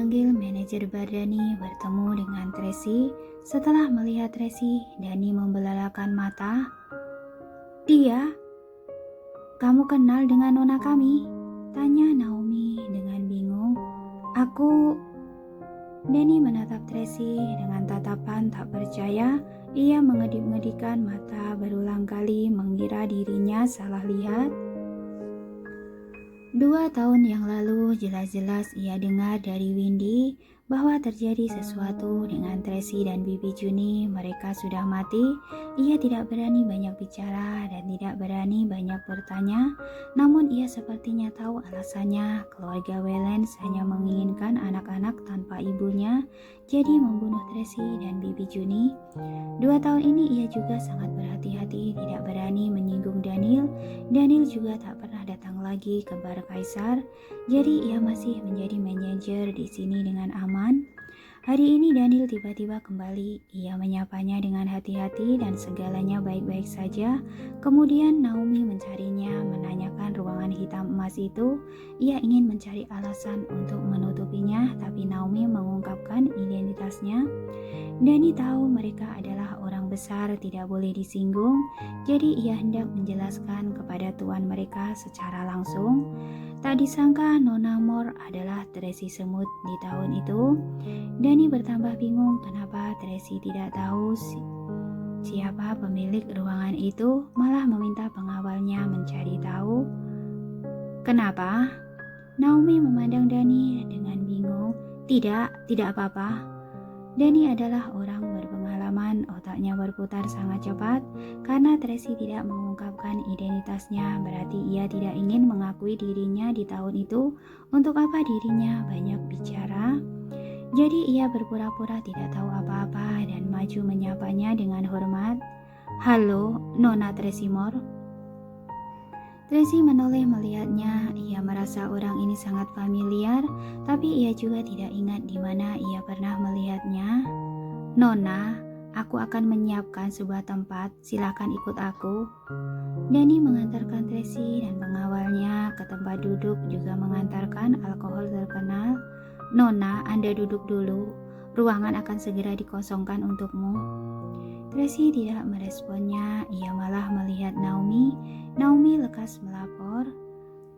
memanggil manajer bar Dani bertemu dengan Tracy. Setelah melihat Tracy, Dani membelalakan mata. "Dia? Kamu kenal dengan nona kami?" tanya Naomi dengan bingung. "Aku..." Dani menatap Tracy dengan tatapan tak percaya. Ia mengedip-ngedipkan mata berulang kali mengira dirinya salah lihat. 2 tahun yang lalu jelas-jelas ia dengar dari Windy bahwa terjadi sesuatu dengan Tracy dan Bibi Juni. Mereka sudah mati. Ia tidak berani banyak bicara dan tidak berani banyak bertanya. Namun ia sepertinya tahu alasannya. Keluarga Wellens hanya menginginkan anak-anak tanpa ibunya, jadi membunuh Tracy dan Bibi Juni. 2 tahun ini ia juga sangat berhati-hati, tidak berani menyinggung Daniel. Daniel juga tak pernah datang lagi ke bar Kaisar, jadi ia masih menjadi manajer di sini dengan aman. Hari ini Daniel tiba-tiba kembali. Ia menyapanya dengan hati-hati dan segalanya baik-baik saja. Kemudian Naomi mencarinya, menanyakan ruangan hitam emas itu. Ia ingin mencari alasan untuk menutupinya, tapi Naomi mengungkapkan identitasnya. Dani tahu mereka adalah orang besar, tidak boleh disinggung, jadi ia hendak menjelaskan kepada tuan mereka secara langsung. Tak disangka Nona Moore adalah Tracy Semut di tahun itu. Dani bertambah bingung kenapa Tracy tidak tahu siapa pemilik ruangan itu, malah meminta pengawalnya mencari tahu. "Kenapa?" Naomi memandang Dani dengan bingung. Tidak apa-apa." Dani adalah orang berpengalaman, otaknya berputar sangat cepat. Karena Tracy tidak mengungkapkan identitasnya, berarti ia tidak ingin mengakui dirinya di tahun itu. Untuk apa dirinya banyak bicara? Jadi ia berpura-pura tidak tahu apa-apa dan maju menyapanya dengan hormat. "Halo, Nona Tracy Moore." Tracy menoleh melihatnya. Ia merasa orang ini sangat familiar, tapi ia juga tidak ingat di mana ia pernah melihatnya. "Nona, aku akan menyiapkan sebuah tempat. Silakan ikut aku." Dani mengantarkan Tracy dan pengawalnya ke tempat duduk, juga mengantarkan alkohol terkenal. "Nona, Anda duduk dulu. Ruangan akan segera dikosongkan untukmu." Tracy tidak meresponnya. Ia malah melihat Naomi. Naomi lekas melapor.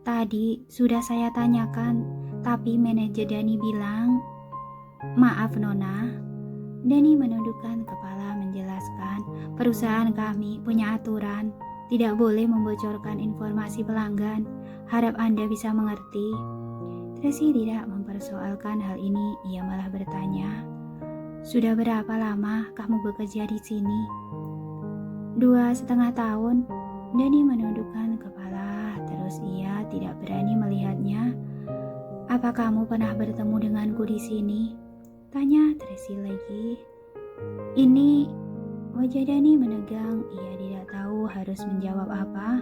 "Tadi sudah saya tanyakan, tapi manajer Dani bilang..." "Maaf Nona." Dani menundukkan kepala menjelaskan, "Perusahaan kami punya aturan, tidak boleh membocorkan informasi pelanggan. Harap Anda bisa mengerti." Tracy tidak mempersoalkan hal ini. Ia malah bertanya, "Sudah berapa lama kamu bekerja di sini?" 2,5 tahun. Dani menundukkan kepala, terus ia tidak berani melihatnya. "Apa kamu pernah bertemu denganku di sini?" tanya Tracy lagi. Ini wajah Dani menegang. Ia tidak tahu harus menjawab apa.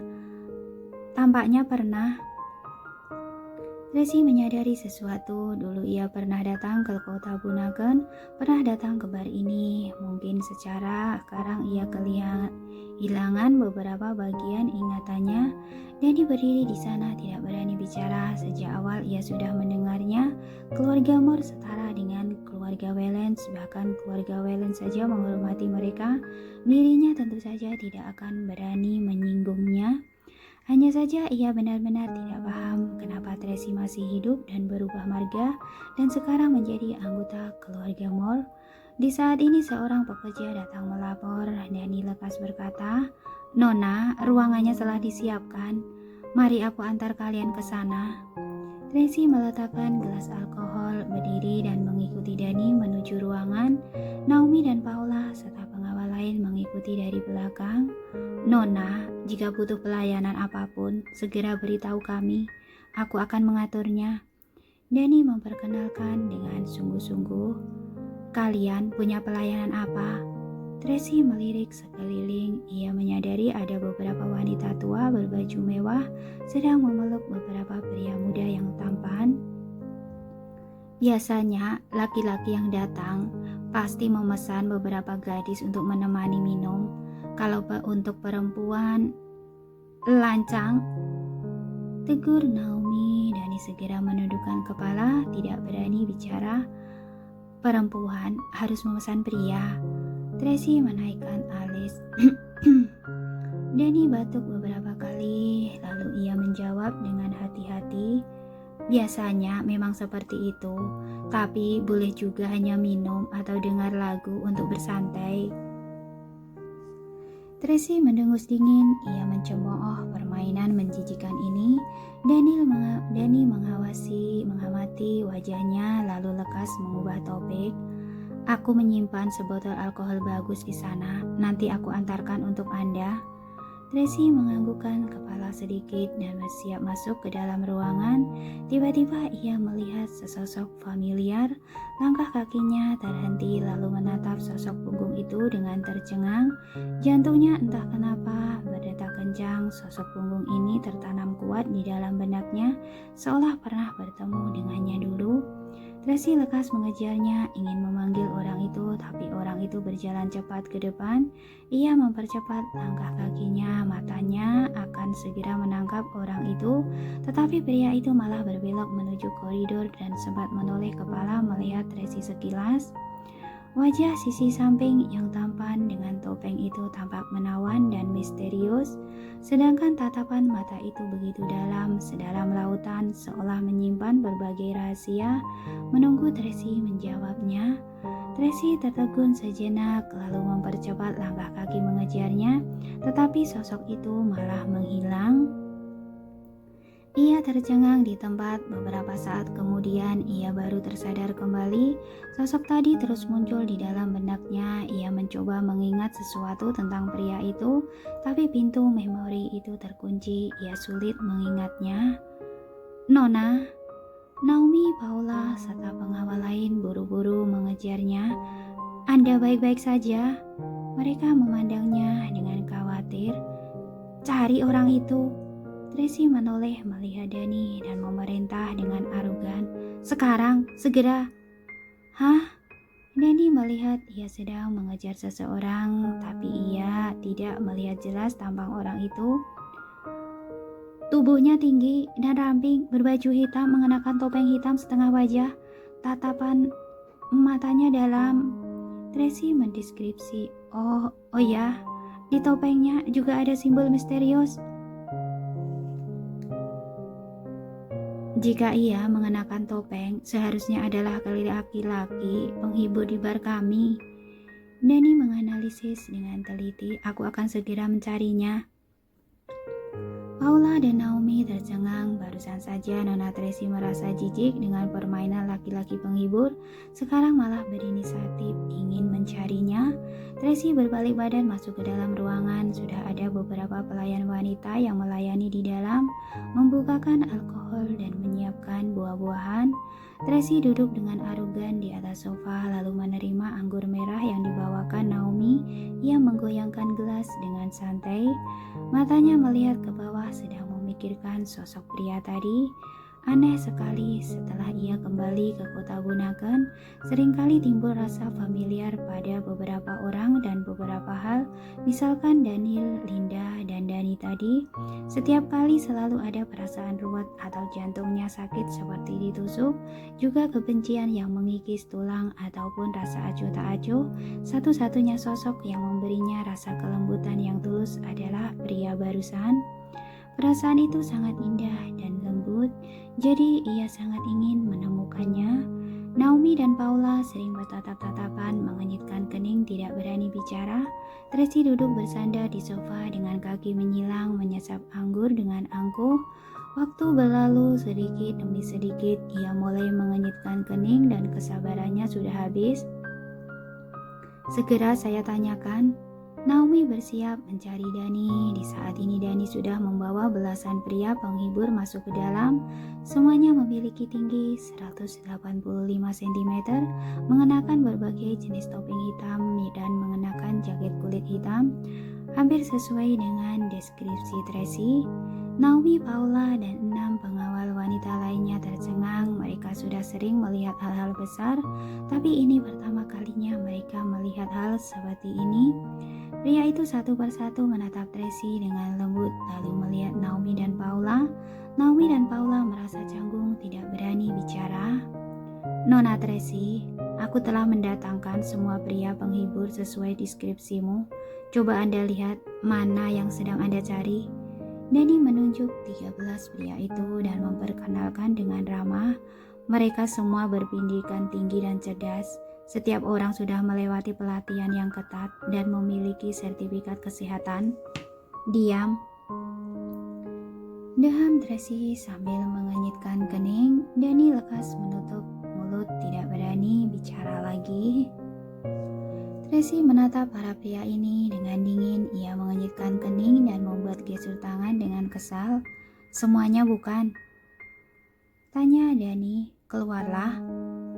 "Tampaknya pernah." Tracy menyadari sesuatu. Dulu ia pernah datang ke kota Bunaken, pernah datang ke bar ini. Mungkin sekarang ia kehilangan beberapa bagian ingatannya. Dani berdiri di sana, tidak berani bicara. Sejak awal ia sudah mendengarnya. Keluarga Moore setara dengan keluarga Wellens, bahkan keluarga Wellens saja menghormati mereka. Dirinya tentu saja tidak akan berani menyinggungnya. Hanya saja ia benar-benar tidak paham kenapa Tracy masih hidup dan berubah marga dan sekarang menjadi anggota keluarga Moore. Di saat ini seorang pekerja datang melapor. Dani lekas berkata, "Nona, ruangannya telah disiapkan. Mari aku antar kalian ke sana." Tracy meletakkan gelas alkohol, berdiri dan mengikuti Dani menuju ruangan. Naomi dan Paula serta pengawal lain mengikuti dari belakang. "Nona, jika butuh pelayanan apapun, segera beritahu kami. Aku akan mengaturnya." Dani memperkenalkan dengan sungguh-sungguh. "Kalian punya pelayanan apa?" Tracy melirik sekeliling. Ia menyadari ada beberapa wanita tua berbaju mewah sedang memeluk beberapa pria muda yang tampan. Biasanya laki-laki yang datang pasti memesan beberapa gadis untuk menemani minum. Kalau untuk perempuan, lancang, tegur Naomi. Dani Naomi segera menundukkan kepala, tidak berani bicara. Perempuan harus memesan pria. Tracy menaikkan alis. Danny batuk beberapa kali, lalu ia menjawab dengan hati-hati, biasanya memang seperti itu, tapi boleh juga hanya minum atau dengar lagu untuk bersantai. Tracy mendengus dingin, ia mencemooh permainan menjijikan ini. Danny mengamati wajahnya lalu lekas mengubah topik. Aku menyimpan sebotol alkohol bagus di sana, nanti aku antarkan untuk Anda. Tracy menganggukkan kepala sedikit dan bersiap masuk ke dalam ruangan. Tiba-tiba ia melihat sesosok familiar. Langkah kakinya terhenti lalu menatap sosok punggung itu dengan tercengang. Jantungnya entah kenapa berdetak kencang. Sosok punggung ini tertanam kuat di dalam benaknya, seolah pernah bertemu dengannya dulu. Tracy lekas mengejarnya, ingin memanggil orang itu, tapi orang itu berjalan cepat ke depan. Ia mempercepat langkah kakinya, matanya akan segera menangkap orang itu, tetapi pria itu malah berbelok menuju koridor dan sempat menoleh kepala melihat Tracy sekilas. Wajah sisi samping yang tampan dengan topeng itu tampak menawan dan misterius, sedangkan tatapan mata itu begitu dalam, sedalam lautan, seolah menyimpan berbagai rahasia, menunggu Tracy menjawabnya. Tracy tertegun sejenak, lalu mempercepat langkah kaki mengejarnya, tetapi sosok itu malah menghilang. Ia tercengang di tempat. Beberapa saat kemudian ia baru tersadar kembali. Sosok tadi terus muncul di dalam benaknya. Ia mencoba mengingat sesuatu tentang pria itu, tapi pintu memori itu terkunci. Ia sulit mengingatnya. Nona, Naomi, Paula, serta pengawal lain buru-buru mengejarnya. Anda baik-baik saja? Mereka memandangnya dengan khawatir. Cari orang itu. Tracy menoleh melihat Danny dan memerintah dengan arogan. Sekarang, segera. Hah? Danny melihat ia sedang mengejar seseorang, tapi ia tidak melihat jelas tampang orang itu. Tubuhnya tinggi dan ramping, berbaju hitam, mengenakan topeng hitam setengah wajah. Tatapan matanya dalam. Tracy mendeskripsi. Oh ya, di topengnya juga ada simbol misterius. Jika ia mengenakan topeng, seharusnya adalah laki-laki penghibur di bar kami. Danny menganalisis dengan teliti. Aku akan segera mencarinya. Paula dan Naomi tercengang. Barusan saja Nona Tracy merasa jijik dengan permainan laki-laki penghibur, sekarang malah berinisiatif ingin mencarinya. Tracy berbalik badan masuk ke dalam ruangan. Sudah ada beberapa pelayan wanita yang melayani di dalam, membukakan alkohol dan menyiapkan buah-buahan. Tracy duduk dengan arogan di atas sofa lalu menerima anggur merah yang dibawakan Naomi. Ia menggoyangkan gelas dengan santai. Matanya melihat ke bawah sedang memikirkan sosok pria tadi. Aneh sekali, setelah ia kembali ke kota Bunaken, seringkali timbul rasa familiar pada beberapa orang dan beberapa hal, misalkan Daniel, Linda, dan Danny tadi. Setiap kali selalu ada perasaan ruwet atau jantungnya sakit seperti ditusuk, juga kebencian yang mengikis tulang ataupun rasa acuh tak acuh. Satu-satunya sosok yang memberinya rasa kelembutan yang tulus adalah pria barusan. Perasaan itu sangat indah dan lembut, jadi ia sangat ingin menemukannya. Naomi dan Paula sering bertatap-tatapan, mengenyitkan kening, tidak berani bicara. Tracy duduk bersandar di sofa dengan kaki menyilang, menyesap anggur dengan angkuh. Waktu berlalu sedikit demi sedikit, ia mulai mengenyitkan kening dan kesabarannya sudah habis. Segera saya tanyakan. Naomi bersiap mencari Danny. Di saat ini Danny sudah membawa belasan pria penghibur masuk ke dalam. Semuanya memiliki tinggi 185 cm, mengenakan berbagai jenis topeng hitam dan mengenakan jaket kulit hitam. Hampir sesuai dengan deskripsi Tracy. Naomi, Paula, dan 6 pengawal wanita lainnya tercengang. Mereka sudah sering melihat hal-hal besar, tapi ini pertama kalinya mereka melihat hal seperti ini. Pria itu satu persatu menatap Tracy dengan lembut, lalu melihat Naomi dan Paula. Naomi dan Paula merasa canggung tidak berani bicara. Nona Tracy, aku telah mendatangkan semua pria penghibur sesuai deskripsimu. Coba Anda lihat mana yang sedang Anda cari. Dani menunjuk 13 pria itu dan memperkenalkan dengan ramah. Mereka semua berpendidikan tinggi dan cerdas. Setiap orang sudah melewati pelatihan yang ketat dan memiliki sertifikat kesehatan. Diam. Deham Tracy sambil mengenyitkan kening. Dani lekas menutup mulut, tidak berani bicara lagi. Tracy menatap para pria ini dengan dingin. Ia mengenyitkan kening dan membuat gestur tangan dengan kesal. Semuanya bukan? Tanya Dani. Keluarlah.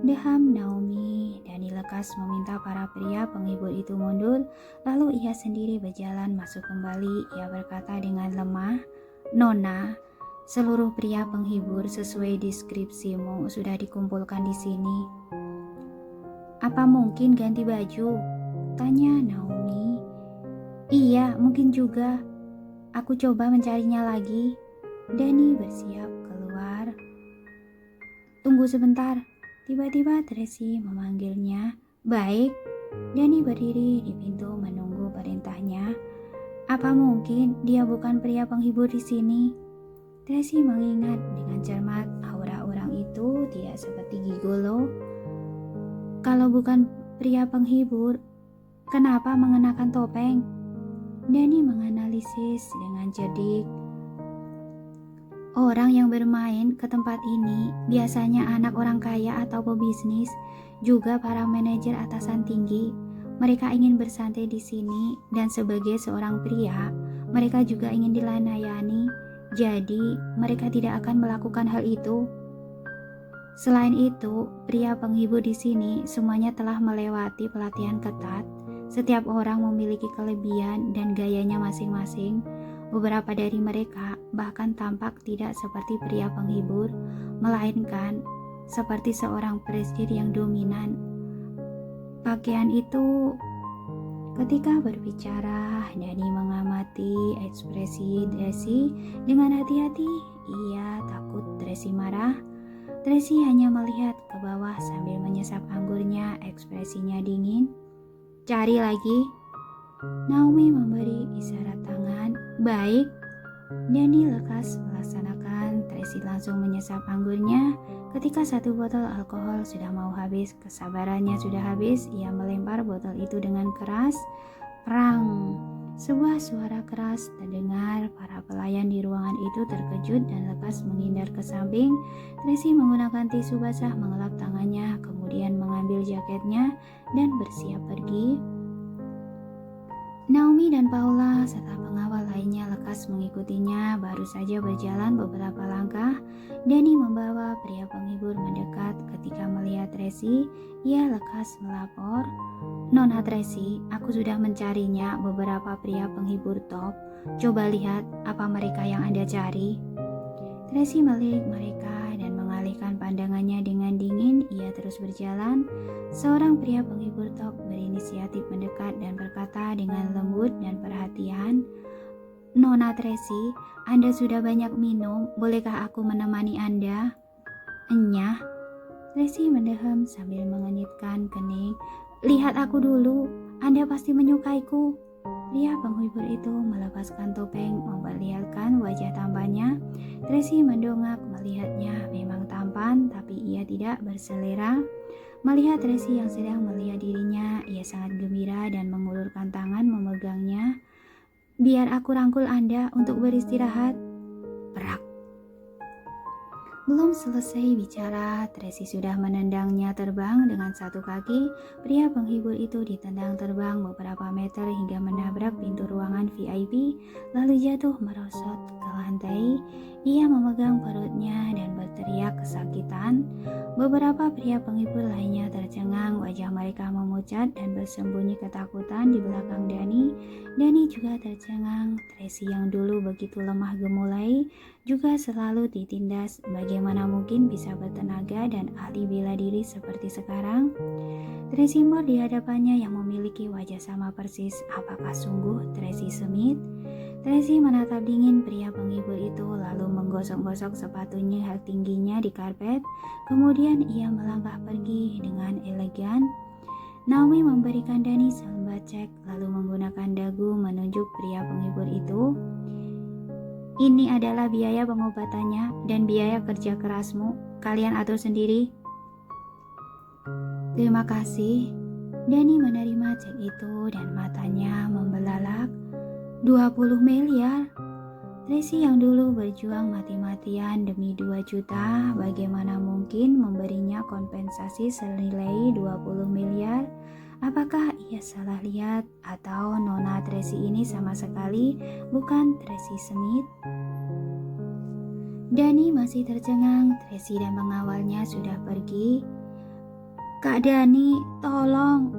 Deham Naomi. Dani lekas meminta para pria penghibur itu mundur. Lalu ia sendiri berjalan masuk kembali. Ia berkata dengan lemah, Nona, seluruh pria penghibur sesuai deskripsimu sudah dikumpulkan di sini. Apa mungkin ganti baju? Tanya Naomi. Iya, mungkin juga. Aku coba mencarinya lagi. Dani bersiap keluar. Tunggu sebentar. Tiba-tiba Tracy memanggilnya. Baik. Dani berdiri di pintu menunggu perintahnya. Apa mungkin dia bukan pria penghibur di sini? Tracy mengingat dengan cermat aura orang itu tidak seperti gigolo. Kalau bukan pria penghibur, kenapa mengenakan topeng? Dani menganalisis dengan cerdik. Orang yang bermain ke tempat ini biasanya anak orang kaya atau pebisnis, juga para manajer atasan tinggi. Mereka ingin bersantai di sini dan sebagai seorang pria, mereka juga ingin dilayani. Jadi, mereka tidak akan melakukan hal itu. Selain itu, pria penghibur di sini semuanya telah melewati pelatihan ketat. Setiap orang memiliki kelebihan dan gayanya masing-masing. Beberapa dari mereka bahkan tampak tidak seperti pria penghibur, melainkan seperti seorang presiden yang dominan. Pakaian itu, ketika berbicara, Dani mengamati ekspresi Tracy dengan hati-hati. Ia takut Tracy marah. Tracy hanya melihat ke bawah sambil menyesap anggurnya, ekspresinya dingin. Cari lagi. Naomi memberi isyarat tangan. Baik. Dani lekas melaksanakan. Tracy langsung menyesap anggurnya. Ketika satu botol alkohol sudah mau habis, kesabarannya sudah habis, ia melempar botol itu dengan keras. Prang. Sebuah suara keras terdengar. Para pelayan di ruangan itu terkejut dan lekas menghindar ke samping. Tracy menggunakan tisu basah mengelap tangannya, kemudian mengambil jaketnya dan bersiap pergi. Naomi dan Paula serta pengawal lainnya lekas mengikutinya. Baru saja berjalan beberapa langkah, Dani membawa pria penghibur mendekat. Ketika melihat Tracy, ia lekas melapor. Nona Tracy, aku sudah mencarinya beberapa pria penghibur top. Coba lihat apa mereka yang Anda cari. Tracy melirik mereka dan mengalihkan pandangannya dengan dingin. Ia terus berjalan. Seorang pria penghibur top berinisiatif mendekat dan berkata dengan lembut dan perhatian, Nona Tracy, Anda sudah banyak minum. Bolehkah aku menemani Anda? Enyah. Tracy mendehem sambil mengenyitkan kening. Lihat aku dulu. Anda pasti menyukaiku. Pria penghibur itu melepaskan topeng, memperlihatkan wajah tampannya. Tracy mendongak melihatnya, memang tampan, tapi ia tidak berselera. Melihat Tracy yang sedang melihat dirinya, ia sangat gembira dan mengulurkan tangan memegangnya. Biar aku rangkul Anda untuk beristirahat. Perak. Belum selesai bicara, Tracy sudah menendangnya terbang dengan satu kaki. Pria penghibur itu ditendang terbang beberapa meter hingga menabrak pintu ruangan VIP, lalu jatuh merosot ke lantai. Ia memegang perutnya dan berteriak kesakitan. Beberapa pria penghibur lainnya tercengang, wajah mereka memucat dan bersembunyi ketakutan di belakang Dani. Dani juga tercengang. Tracy yang dulu begitu lemah gemulai juga selalu ditindas. Bagaimana mungkin bisa bertenaga dan ahli bela diri seperti sekarang? Tracy Moore di hadapannya yang memiliki wajah sama persis. Apakah sungguh Tracy Smith? Tracy menatap dingin pria penghibur itu lalu menggosok-gosok sepatunya hak tingginya di karpet. Kemudian ia melangkah pergi dengan elegan. Naomi memberikan Dani selembar cek lalu menggunakan dagu menunjuk pria penghibur itu. Ini adalah biaya pengobatannya dan biaya kerja kerasmu. Kalian atur sendiri. Terima kasih. Dani menerima cek itu dan matanya membelalak. 20 miliar. Tracy yang dulu berjuang mati-matian demi 2 juta, bagaimana mungkin memberinya kompensasi senilai 20 miliar? Apakah ia salah lihat atau Nona Tracy ini sama sekali bukan Tracy Smith? Dani masih tercengang. Tracy dan pengawalnya sudah pergi. Kak Dani, tolong.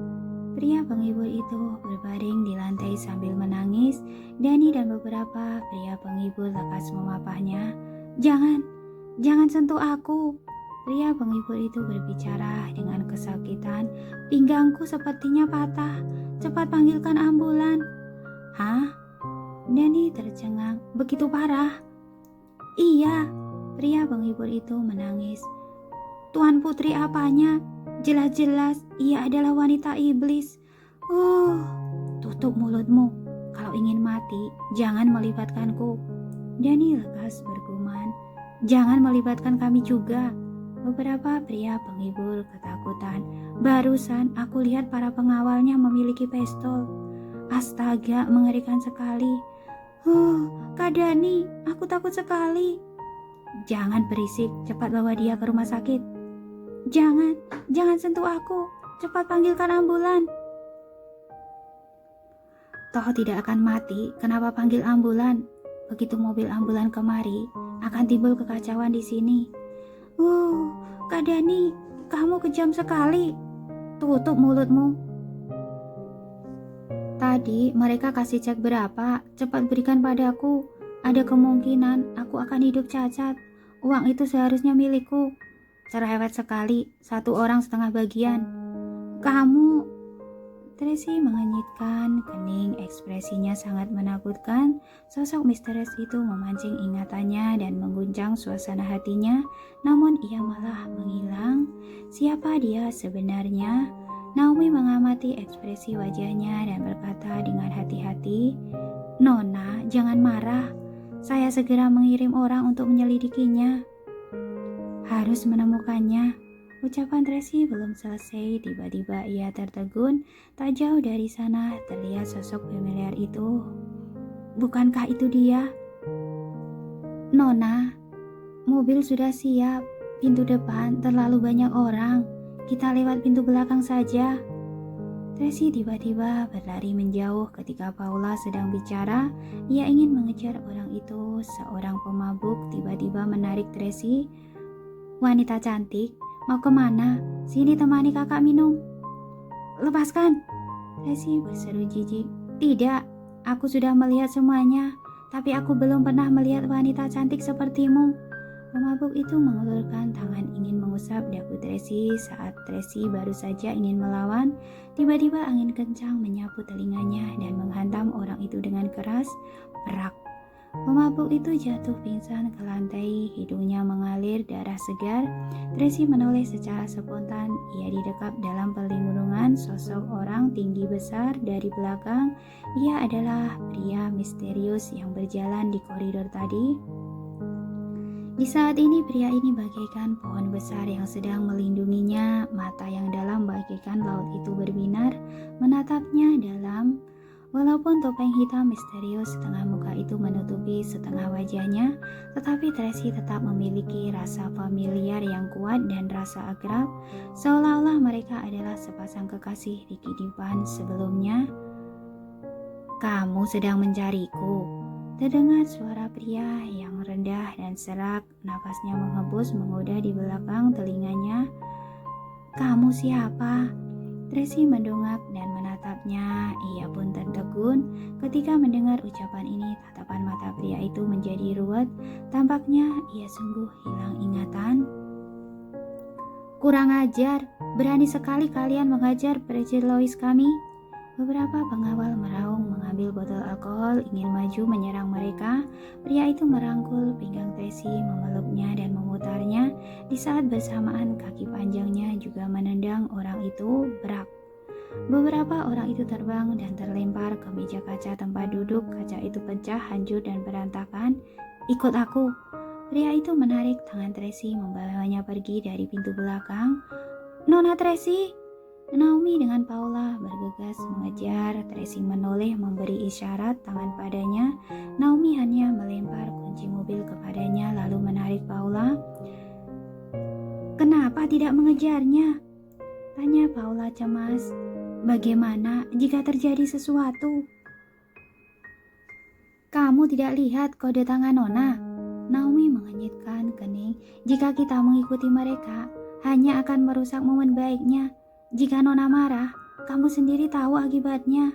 Pria penghibur itu berbaring di lantai sambil menangis. Dani dan beberapa pria penghibur lekas memapahnya. Jangan sentuh aku. Pria penghibur itu berbicara dengan kesakitan. Pinggangku sepertinya patah. Cepat panggilkan ambulan. Hah? Dani tercengang. Begitu parah? Iya. Pria penghibur itu menangis. Tuan Putri apanya? Jelas-jelas ia adalah wanita iblis. Tutup mulutmu. Kalau ingin mati, jangan melibatkanku. Dani lekas bergumam. Jangan melibatkan kami juga. Beberapa pria penghibur ketakutan. Barusan aku lihat para pengawalnya memiliki pistol. Astaga, mengerikan sekali. Kak Dani, aku takut sekali. Jangan berisik, cepat bawa dia ke rumah sakit. Jangan sentuh aku. Cepat panggilkan ambulan. Toh tidak akan mati, kenapa panggil ambulan? Begitu mobil ambulan kemari, akan timbul kekacauan di sini. Kak Dani, kamu kejam sekali. Tutup mulutmu. Tadi mereka kasih cek berapa? Cepat berikan padaku. Ada kemungkinan aku akan hidup cacat. Uang itu seharusnya milikku. Cerewet sekali, 1 orang setengah bagian. Kamu... Tracy mengenyitkan kening, ekspresinya sangat menakutkan. Sosok misterius itu memancing ingatannya dan mengguncang suasana hatinya, namun ia malah menghilang. Siapa dia sebenarnya? Naomi mengamati ekspresi wajahnya dan berkata dengan hati-hati, Nona, jangan marah. Saya segera mengirim orang untuk menyelidikinya. Harus menemukannya. Ucapan Tracy belum selesai, tiba-tiba ia tertegun. Tak jauh dari sana terlihat sosok familiar itu. Bukankah itu dia? Nona, mobil sudah siap. Pintu depan terlalu banyak orang. Kita lewat pintu belakang saja. Tracy tiba-tiba berlari menjauh ketika Paula sedang bicara. Ia ingin mengejar orang itu. Seorang pemabuk tiba-tiba menarik Tracy. Wanita cantik, mau kemana? Sini temani kakak minum. Lepaskan. Tracy berseru jijik. Tidak, aku sudah melihat semuanya. Tapi aku belum pernah melihat wanita cantik sepertimu. Pemabuk itu mengulurkan tangan ingin mengusap dagu Tracy. Saat Tracy baru saja ingin melawan, tiba-tiba angin kencang menyapu telinganya dan menghantam orang itu dengan keras. Perak. Pemabuk itu jatuh pingsan ke lantai, hidungnya mengalir darah segar. Tracy menoleh secara spontan. Ia didekap dalam perlindungan sosok orang tinggi besar dari belakang. Ia adalah pria misterius yang berjalan di koridor tadi. Di saat ini pria ini bagaikan pohon besar yang sedang melindunginya. Mata yang dalam bagaikan laut itu berbinar, menatapnya dalam. Walaupun topeng hitam misterius setengah muka itu menutupi setengah wajahnya, tetapi Tracy tetap memiliki rasa familiar yang kuat dan rasa akrab, seolah-olah mereka adalah sepasang kekasih di kehidupan sebelumnya. Kamu sedang mencariku. Terdengar suara pria yang rendah dan serak, nafasnya menghembus menggoda di belakang telinganya. Kamu siapa? Tracy mendongak dan menatapnya. Ia pun tertegun ketika mendengar ucapan ini. Tatapan mata pria itu menjadi ruwet. Tampaknya ia sungguh hilang ingatan. Kurang ajar, berani sekali kalian menghajar Bridget Lois kami. Beberapa pengawal meraung mengambil mengambil botol alkohol ingin maju menyerang mereka, pria itu merangkul pinggang Tracy, memeluknya dan memutarnya. Di saat bersamaan kaki panjangnya juga menendang orang itu berak. Beberapa orang itu terbang dan terlempar ke meja kaca tempat duduk. Kaca itu pecah, hancur dan berantakan. Ikut aku. Pria itu menarik tangan Tracy, membawanya pergi dari pintu belakang. Nona Tracy! Naomi dengan Paula bergegas mengejar. Tracy menoleh memberi isyarat tangan padanya. Naomi hanya melempar kunci mobil kepadanya lalu menarik Paula. Kenapa tidak mengejarnya? Tanya Paula cemas. Bagaimana jika terjadi sesuatu? Kamu tidak lihat kode tangan Nona? Naomi mengenyitkan kening. Jika kita mengikuti mereka, hanya akan merusak momen baiknya. Jika Nona marah, kamu sendiri tahu akibatnya.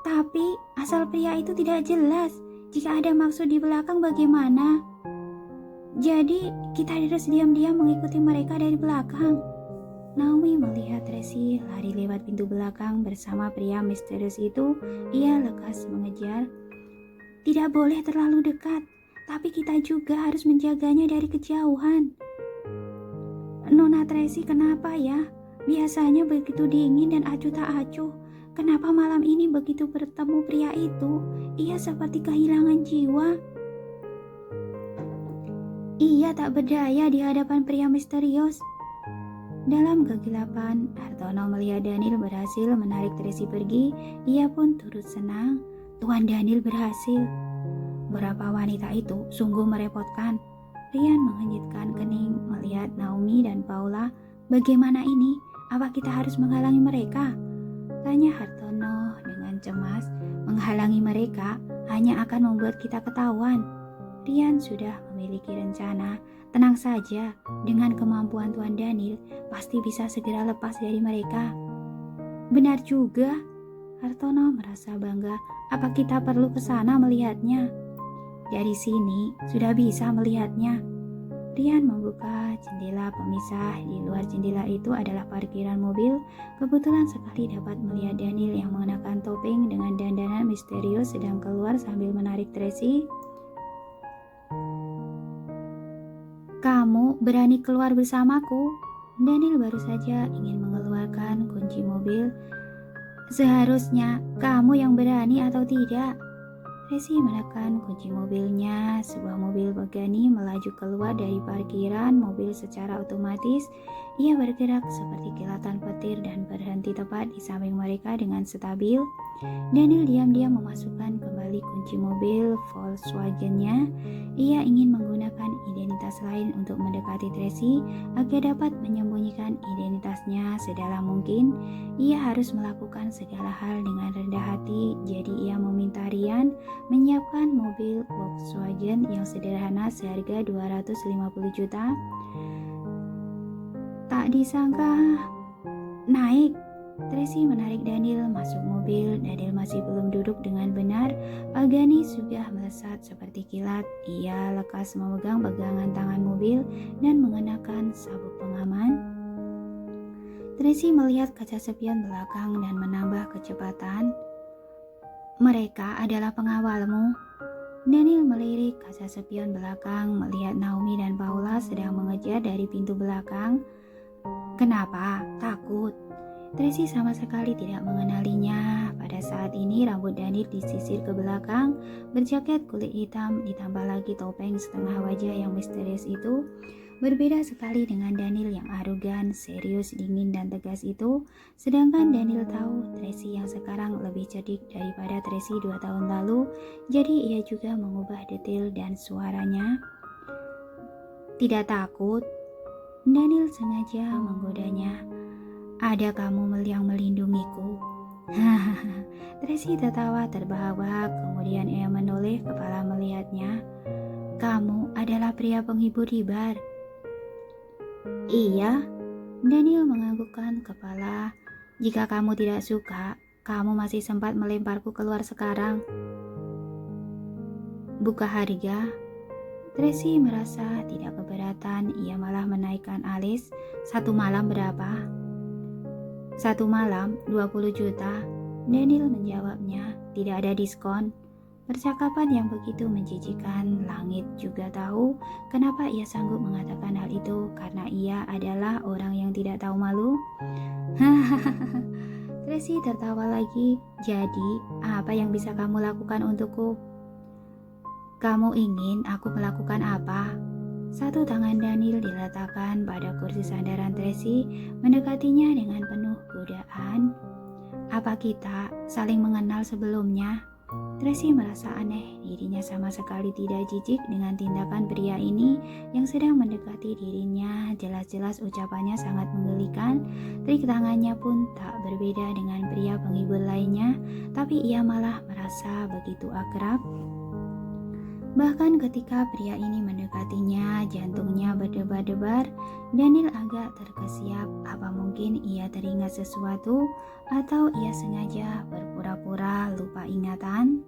Tapi asal pria itu tidak jelas. Jika ada maksud di belakang bagaimana? Jadi kita harus diam-diam mengikuti mereka dari belakang. Naomi melihat Tracy lari lewat pintu belakang bersama pria misterius itu. Ia lekas mengejar. Tidak boleh terlalu dekat, tapi kita juga harus menjaganya dari kejauhan. Nona Tracy, kenapa ya? Biasanya begitu dingin dan acuh tak acuh. Kenapa malam ini begitu bertemu pria itu? Ia seperti kehilangan jiwa. Ia tak berdaya di hadapan pria misterius. Dalam kegelapan, Hartono melihat Daniel berhasil menarik Tracy pergi. Ia pun turut senang. Tuan Daniel berhasil. Berapa wanita itu sungguh merepotkan. Rian mengenyitkan kening melihat Naomi dan Paula. Bagaimana ini? Apa kita harus menghalangi mereka? Tanya Hartono dengan cemas. Menghalangi mereka hanya akan membuat kita ketahuan. Rian sudah memiliki rencana. Tenang saja, dengan kemampuan Tuan Daniel, pasti bisa segera lepas dari mereka. Benar juga. Hartono merasa bangga. Apa kita perlu ke sana melihatnya? Dari sini sudah bisa melihatnya. Rian membuka jendela pemisah. Di luar jendela itu adalah parkiran mobil. Kebetulan sekali dapat melihat Daniel yang mengenakan topeng dengan dandanan misterius sedang keluar sambil menarik Tracy. Kamu berani keluar bersamaku? Daniel baru saja ingin mengeluarkan kunci mobil. Seharusnya kamu yang berani atau tidak? Tracy menekan kunci mobilnya. Sebuah mobil Pagani melaju keluar dari parkiran mobil secara otomatis. Ia bergerak seperti kilatan petir dan berhenti tepat di samping mereka dengan stabil. Daniel diam-diam memasukkan kembali kunci mobil Volkswagen-nya. Ia ingin menggunakan identitas lain untuk mendekati Tracy agar dapat menyembunyikan identitasnya sedalam mungkin. Ia harus melakukan segala hal dengan rendah hati, jadi ia meminta Rian menyiapkan mobil Volkswagen yang sederhana seharga 250 juta. Tak disangka naik. Tracy menarik Daniel masuk mobil. Daniel masih belum duduk dengan benar. Pagani sudah melesat seperti kilat. Ia lekas memegang pegangan tangan mobil dan mengenakan sabuk pengaman. Tracy melihat kaca spion belakang dan menambah kecepatan. Mereka adalah pengawalmu. Daniel melirik kaca spion belakang, melihat Naomi dan Paula sedang mengejar dari pintu belakang. Kenapa? Takut. Tracy sama sekali tidak mengenalinya. Pada saat ini rambut Daniel disisir ke belakang, berjaket kulit hitam ditambah lagi topeng setengah wajah yang misterius itu. Berbeda sekali dengan Daniel yang arogan, serius, dingin dan tegas itu. Sedangkan Daniel tahu Tracy yang sekarang lebih cerdik daripada Tracy 2 tahun lalu. Jadi ia juga mengubah detail dan suaranya. Tidak takut. Daniel sengaja menggodanya. Ada kamu yang melindungiku. Hahaha. Tracy tertawa terbahak-bahak, kemudian ia menoleh kepala melihatnya. Kamu adalah pria penghibur di bar. Iya. Daniel menganggukkan kepala. Jika kamu tidak suka, kamu masih sempat melemparku keluar sekarang. Buka harga. Tracy merasa tidak keberatan, ia malah menaikkan alis. 1 malam berapa? 1 malam 20 juta. Daniel menjawabnya. tidak ada diskon. Percakapan yang begitu menjijikan. Langit juga tahu kenapa ia sanggup mengatakan hal itu, karena ia adalah orang yang tidak tahu malu. Hahaha. Tracy tertawa lagi. Jadi, apa yang bisa kamu lakukan untukku? Kamu ingin aku melakukan apa? Satu tangan Daniel diletakkan pada kursi sandaran Tracy, mendekatinya dengan penuh godaan. Apa kita saling mengenal sebelumnya? Tracy merasa aneh, dirinya sama sekali tidak jijik dengan tindakan pria ini yang sedang mendekati dirinya. Jelas-jelas ucapannya sangat menggelikan, trik tangannya pun tak berbeda dengan pria penghibur lainnya, tapi ia malah merasa begitu akrab. Bahkan ketika pria ini mendekatinya, jantungnya berdebar-debar. Daniel agak terkesiap. Apa mungkin ia teringat sesuatu atau ia sengaja berpura-pura lupa ingatan?